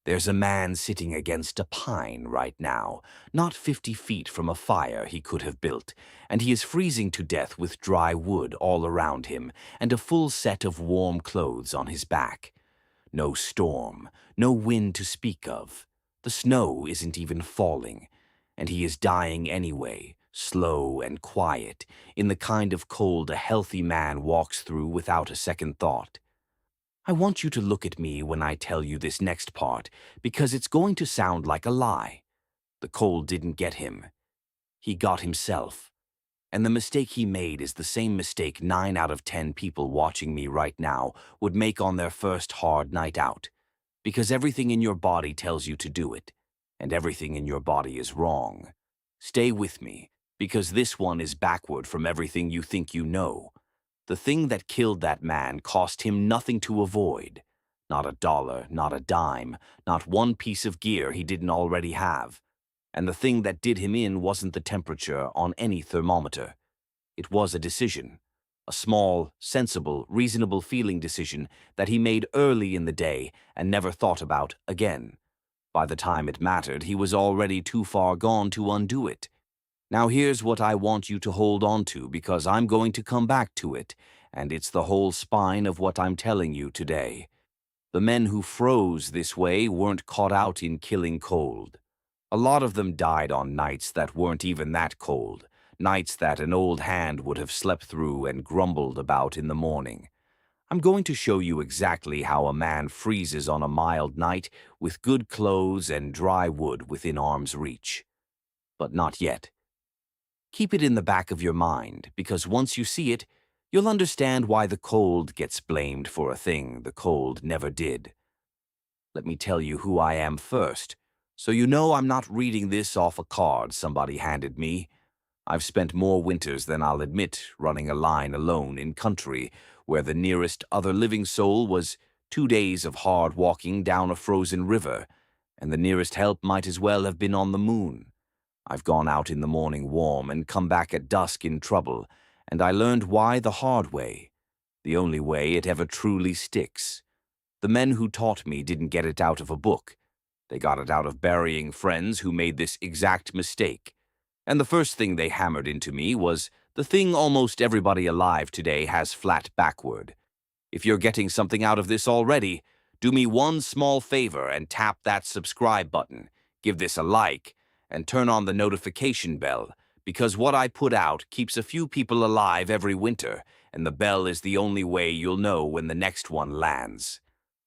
There's a man sitting against a pine right now, not 50 feet from a fire he could have built, and he is freezing to death with dry wood all around him and a full set of warm clothes on his back. No storm, no wind to speak of. The snow isn't even falling, and he is dying anyway, slow and quiet, in the kind of cold a healthy man walks through without a second thought. I want you to look at me when I tell you this next part, because it's going to sound like a lie. The cold didn't get him. He got himself. And the mistake he made is the same mistake 9 out of 10 people watching me right now would make on their first hard night out. Because everything in your body tells you to do it, and everything in your body is wrong. Stay with me, because this one is backward from everything you think you know. The thing that killed that man cost him nothing to avoid. Not a dollar, not a dime, not one piece of gear he didn't already have. And the thing that did him in wasn't the temperature on any thermometer. It was a decision. A small, sensible, reasonable feeling decision that he made early in the day and never thought about again. By the time it mattered, he was already too far gone to undo it. Now here's what I want you to hold on to, because I'm going to come back to it, and it's the whole spine of what I'm telling you today. The men who froze this way weren't caught out in killing cold. A lot of them died on nights that weren't even that cold, nights that an old hand would have slept through and grumbled about in the morning. I'm going to show you exactly how a man freezes on a mild night with good clothes and dry wood within arm's reach. But not yet. Keep it in the back of your mind, because once you see it, you'll understand why the cold gets blamed for a thing the cold never did. Let me tell you who I am first, so you know I'm not reading this off a card somebody handed me. I've spent more winters than I'll admit running a line alone in country where the nearest other living soul was 2 days of hard walking down a frozen river, and the nearest help might as well have been on the moon. I've gone out in the morning warm and come back at dusk in trouble, and I learned why the hard way, the only way it ever truly sticks. The men who taught me didn't get it out of a book. They got it out of burying friends who made this exact mistake. And the first thing they hammered into me was the thing almost everybody alive today has flat backward. If you're getting something out of this already, do me one small favor and tap that subscribe button, give this a like, and turn on the notification bell, because what I put out keeps a few people alive every winter, and the bell is the only way you'll know when the next one lands.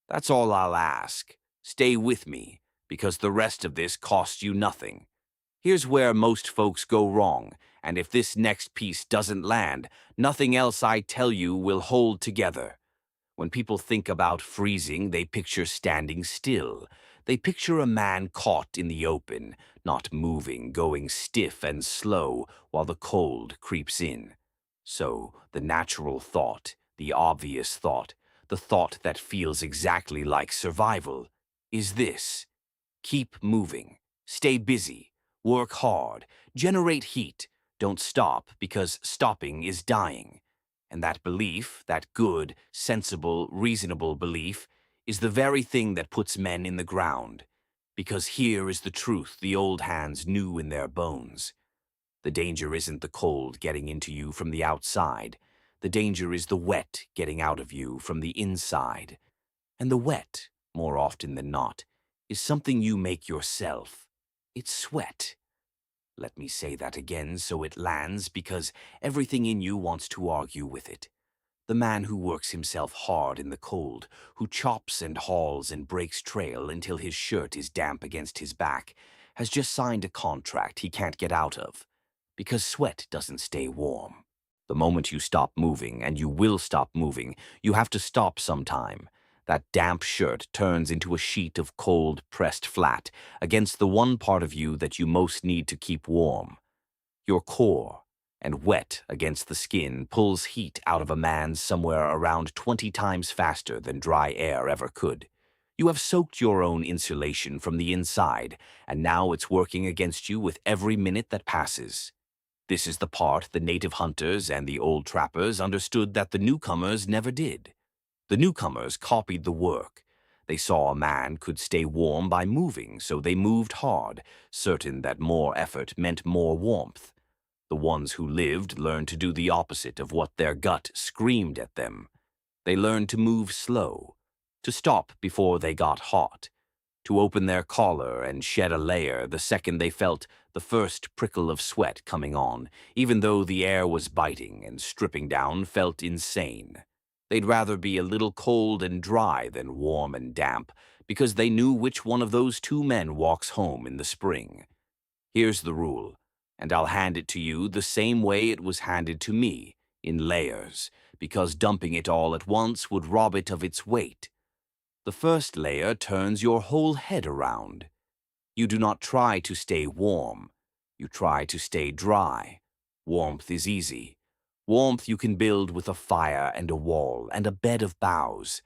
That's all I'll ask. Stay with me, because the rest of this costs you nothing. Here's where most folks go wrong, and if this next piece doesn't land, nothing else I tell you will hold together. When people think about freezing, they picture standing still. They picture a man caught in the open, not moving, going stiff and slow while the cold creeps in. So, the natural thought, the obvious thought, the thought that feels exactly like survival, is this: keep moving, stay busy, work hard, generate heat, don't stop, because stopping is dying. And that belief, that good, sensible, reasonable belief, is the very thing that puts men in the ground. Because here is the truth the old hands knew in their bones. The danger isn't the cold getting into you from the outside. The danger is the wet getting out of you from the inside. And the wet, more often than not, is something you make yourself. It's sweat. Let me say that again so it lands, because everything in you wants to argue with it. The man who works himself hard in the cold, who chops and hauls and breaks trail until his shirt is damp against his back, has just signed a contract he can't get out of, because sweat doesn't stay warm. The moment you stop moving, and you will stop moving, you have to stop sometime. That damp shirt turns into a sheet of cold pressed flat against the one part of you that you most need to keep warm. Your core, and wet against the skin pulls heat out of a man somewhere around 20 times faster than dry air ever could. You have soaked your own insulation from the inside, and now it's working against you with every minute that passes. This is the part the native hunters and the old trappers understood that the newcomers never did. The newcomers copied the work. They saw a man could stay warm by moving, so they moved hard, certain that more effort meant more warmth. The ones who lived learned to do the opposite of what their gut screamed at them. They learned to move slow, to stop before they got hot, to open their collar and shed a layer the second they felt the first prickle of sweat coming on, even though the air was biting and stripping down felt insane. They'd rather be a little cold and dry than warm and damp, because they knew which one of those two men walks home in the spring. Here's the rule, and I'll hand it to you the same way it was handed to me, in layers, because dumping it all at once would rob it of its weight. The first layer turns your whole head around. You do not try to stay warm. You try to stay dry. Warmth is easy. Warmth you can build with a fire and a wall and a bed of boughs.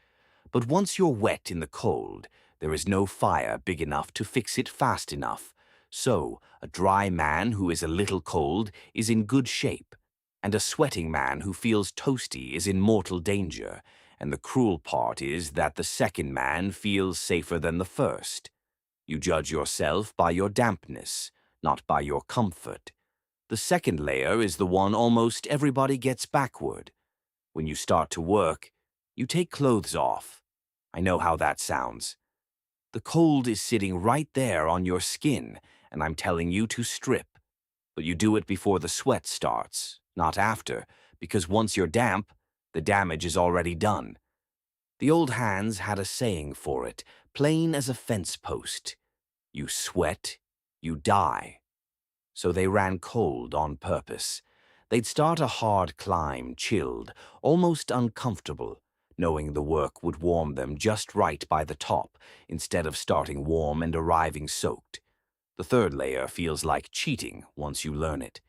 But once you're wet in the cold, there is no fire big enough to fix it fast enough. So, a dry man who is a little cold is in good shape, and a sweating man who feels toasty is in mortal danger, and the cruel part is that the second man feels safer than the first. You judge yourself by your dampness, not by your comfort. The second layer is the one almost everybody gets backward. When you start to work, you take clothes off. I know how that sounds. The cold is sitting right there on your skin, and I'm telling you to strip. But you do it before the sweat starts, not after, because once you're damp, the damage is already done. The old hands had a saying for it, plain as a fence post. You sweat, you die. So they ran cold on purpose. They'd start a hard climb, chilled, almost uncomfortable, knowing the work would warm them just right by the top, instead of starting warm and arriving soaked. The third layer feels like cheating once you learn it.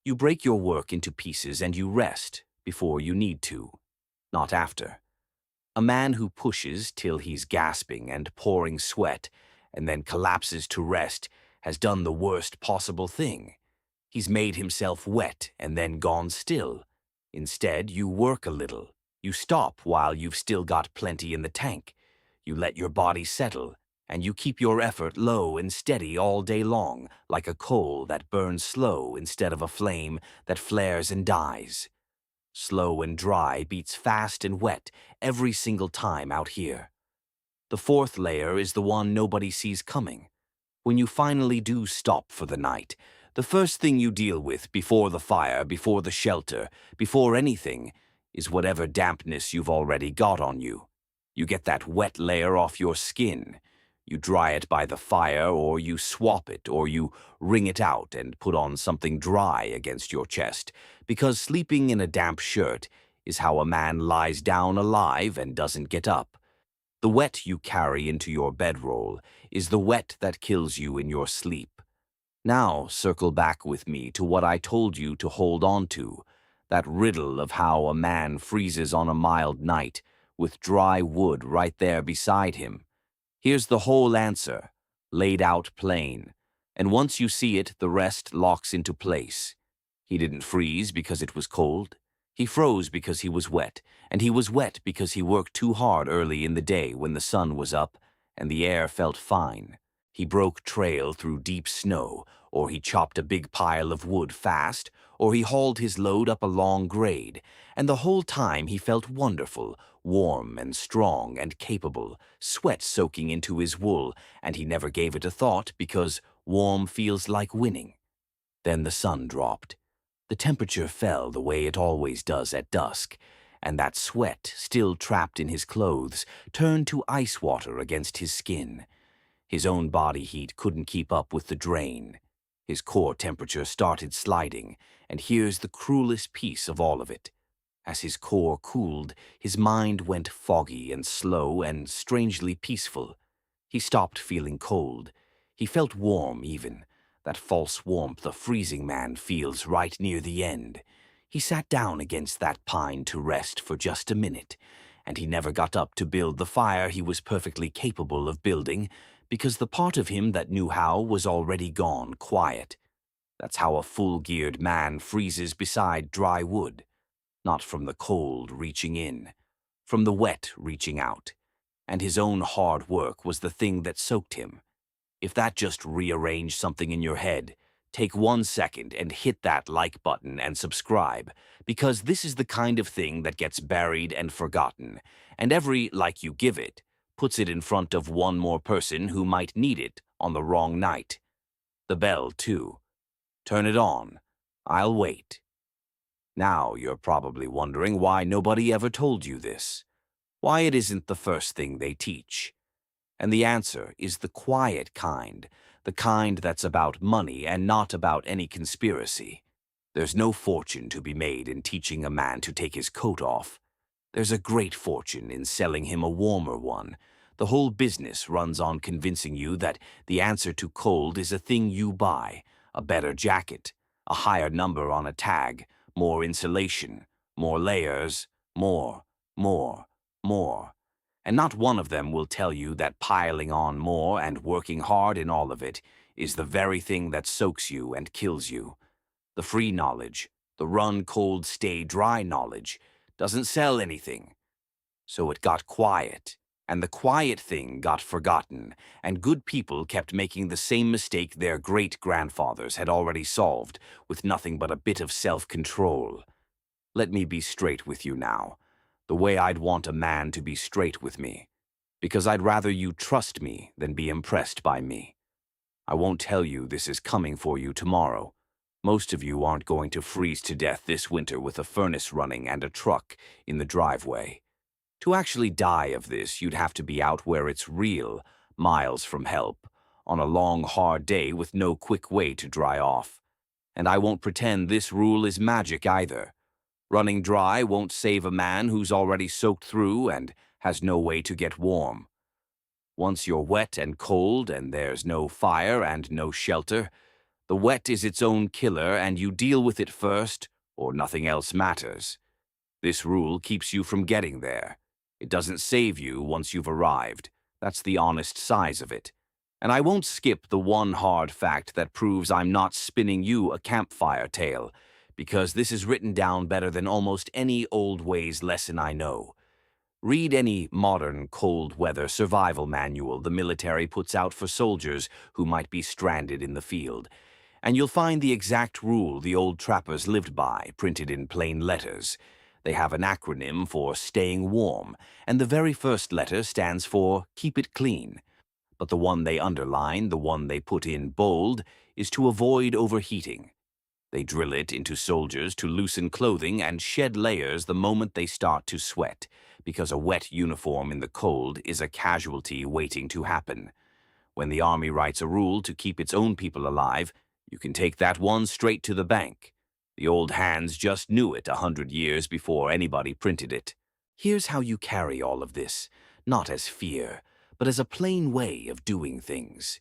You break your work into pieces and you rest before you need to, not after. A man who pushes till he's gasping and pouring sweat and then collapses to rest has done the worst possible thing. He's made himself wet and then gone still. Instead, you work a little. You stop while you've still got plenty in the tank. You let your body settle, and you keep your effort low and steady all day long, like a coal that burns slow instead of a flame that flares and dies. Slow and dry beats fast and wet every single time out here. The fourth layer is the one nobody sees coming. When you finally do stop for the night, the first thing you deal with before the fire, before the shelter, before anything, is whatever dampness you've already got on you. You get that wet layer off your skin. You dry it by the fire, or you swap it, or you wring it out and put on something dry against your chest, because sleeping in a damp shirt is how a man lies down alive and doesn't get up. The wet you carry into your bedroll is the wet that kills you in your sleep. Now circle back with me to what I told you to hold on to, that riddle of how a man freezes on a mild night with dry wood right there beside him. Here's the whole answer, laid out plain, and once you see it, the rest locks into place. He didn't freeze because it was cold. He froze because he was wet, and he was wet because he worked too hard early in the day when the sun was up and the air felt fine. He broke trail through deep snow, or he chopped a big pile of wood fast, or he hauled his load up a long grade, and the whole time he felt wonderful, warm and strong and capable, sweat soaking into his wool, and he never gave it a thought because warm feels like winning. Then the sun dropped. The temperature fell the way it always does at dusk, and that sweat, still trapped in his clothes, turned to ice water against his skin. His own body heat couldn't keep up with the drain. His core temperature started sliding, and here's the cruelest piece of all of it. As his core cooled, his mind went foggy and slow and strangely peaceful. He stopped feeling cold. He felt warm even, that false warmth a freezing man feels right near the end. He sat down against that pine to rest for just a minute, and he never got up to build the fire he was perfectly capable of building, because the part of him that knew how was already gone quiet. That's how a full-geared man freezes beside dry wood, not from the cold reaching in, from the wet reaching out. and his own hard work was the thing that soaked him. If that just rearranged something in your head, take 1 second and hit that like button and subscribe, because this is the kind of thing that gets buried and forgotten, and every like you give it puts it in front of one more person who might need it on the wrong night. The bell, too. Turn it on. I'll wait. Now you're probably wondering why nobody ever told you this, why it isn't the first thing they teach. And the answer is the quiet kind, the kind that's about money and not about any conspiracy. There's no fortune to be made in teaching a man to take his coat off. There's a great fortune in selling him a warmer one. The whole business runs on convincing you that the answer to cold is a thing you buy, a better jacket, a higher number on a tag, more insulation, more layers, more. And not one of them will tell you that piling on more and working hard in all of it is the very thing that soaks you and kills you. The free knowledge, the run cold, stay dry knowledge, doesn't sell anything. So it got quiet, and the quiet thing got forgotten, and good people kept making the same mistake their great-grandfathers had already solved with nothing but a bit of self-control. Let me be straight with you now, the way I'd want a man to be straight with me, because I'd rather you trust me than be impressed by me. I won't tell you this is coming for you tomorrow. Most of you aren't going to freeze to death this winter with a furnace running and a truck in the driveway. To actually die of this, you'd have to be out where it's real, miles from help, on a long, hard day with no quick way to dry off. And I won't pretend this rule is magic either. Running dry won't save a man who's already soaked through and has no way to get warm. Once you're wet and cold and there's no fire and no shelter, the wet is its own killer and you deal with it first or nothing else matters. This rule keeps you from getting there. It doesn't save you once you've arrived. That's the honest size of it. And I won't skip the one hard fact that proves I'm not spinning you a campfire tale, because this is written down better than almost any old ways lesson I know. Read any modern cold weather survival manual the military puts out for soldiers who might be stranded in the field, and you'll find the exact rule the old trappers lived by printed in plain letters. They have an acronym for staying warm, and the very first letter stands for keep it clean. But the one they underline, the one they put in bold, is to avoid overheating. They drill it into soldiers to loosen clothing and shed layers the moment they start to sweat, because a wet uniform in the cold is a casualty waiting to happen. When the army writes a rule to keep its own people alive, you can take that one straight to the bank. The old hands just knew it 100 years before anybody printed it. Here's how you carry all of this, not as fear, but as a plain way of doing things.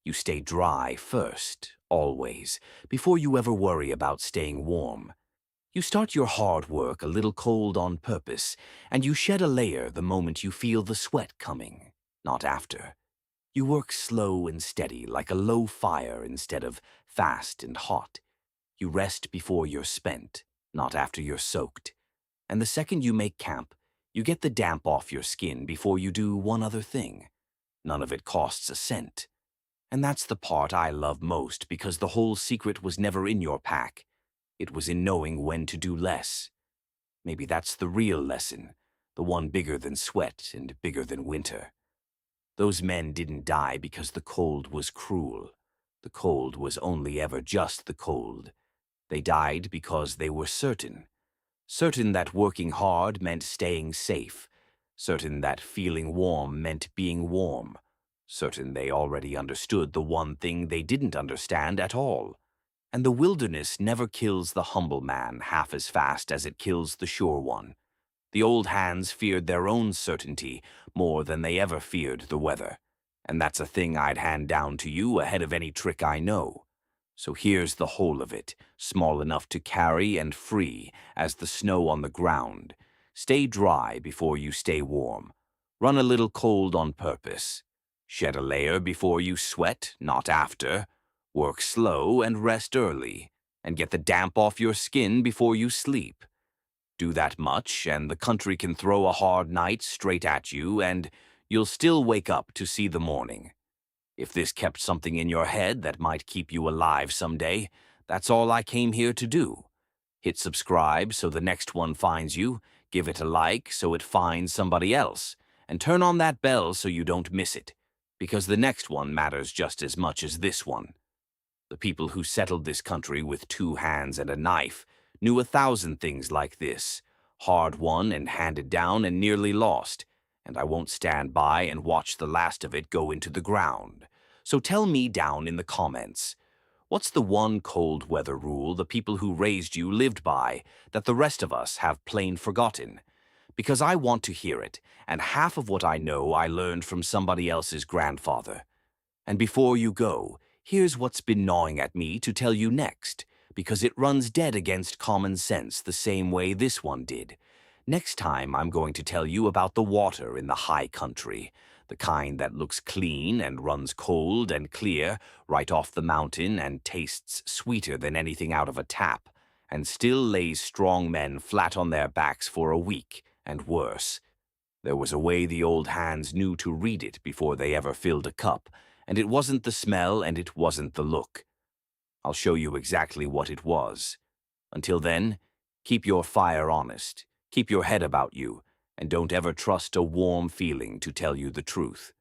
You stay dry first, always, before you ever worry about staying warm. You start your hard work a little cold on purpose, and you shed a layer the moment you feel the sweat coming, not after. You work slow and steady like a low fire instead of fast and hot. You rest before you're spent, not after you're soaked. And the second you make camp, you get the damp off your skin before you do one other thing. None of it costs a cent. And that's the part I love most, because the whole secret was never in your pack. It was in knowing when to do less. Maybe that's the real lesson, the one bigger than sweat and bigger than winter. Those men didn't die because the cold was cruel. The cold was only ever just the cold. They died because they were certain. Certain that working hard meant staying safe. Certain that feeling warm meant being warm. Certain they already understood the one thing they didn't understand at all. And the wilderness never kills the humble man half as fast as it kills the sure one. The old hands feared their own certainty more than they ever feared the weather. And that's a thing I'd hand down to you ahead of any trick I know. So here's the whole of it, small enough to carry and free as the snow on the ground. Stay dry before you stay warm. Run a little cold on purpose. Shed a layer before you sweat, not after. Work slow and rest early, and get the damp off your skin before you sleep. Do that much, and the country can throw a hard night straight at you, and you'll still wake up to see the morning. If this kept something in your head that might keep you alive someday, that's all I came here to do. Hit subscribe so the next one finds you, give it a like so it finds somebody else, and turn on that bell so you don't miss it, because the next one matters just as much as this one. The people who settled this country with 2 hands and a knife knew 1,000 things like this, hard won and handed down and nearly lost, and I won't stand by and watch the last of it go into the ground. So tell me down in the comments, what's the one cold weather rule the people who raised you lived by that the rest of us have plain forgotten? Because I want to hear it, and half of what I know I learned from somebody else's grandfather. And before you go, here's what's been gnawing at me to tell you next, because it runs dead against common sense the same way this one did. Next time I'm going to tell you about the water in the high country, the kind that looks clean and runs cold and clear right off the mountain and tastes sweeter than anything out of a tap, and still lays strong men flat on their backs for a week, and worse. There was a way the old hands knew to read it before they ever filled a cup, and it wasn't the smell and it wasn't the look. I'll show you exactly what it was. Until then, keep your fire honest, keep your head about you, and don't ever trust a warm feeling to tell you the truth.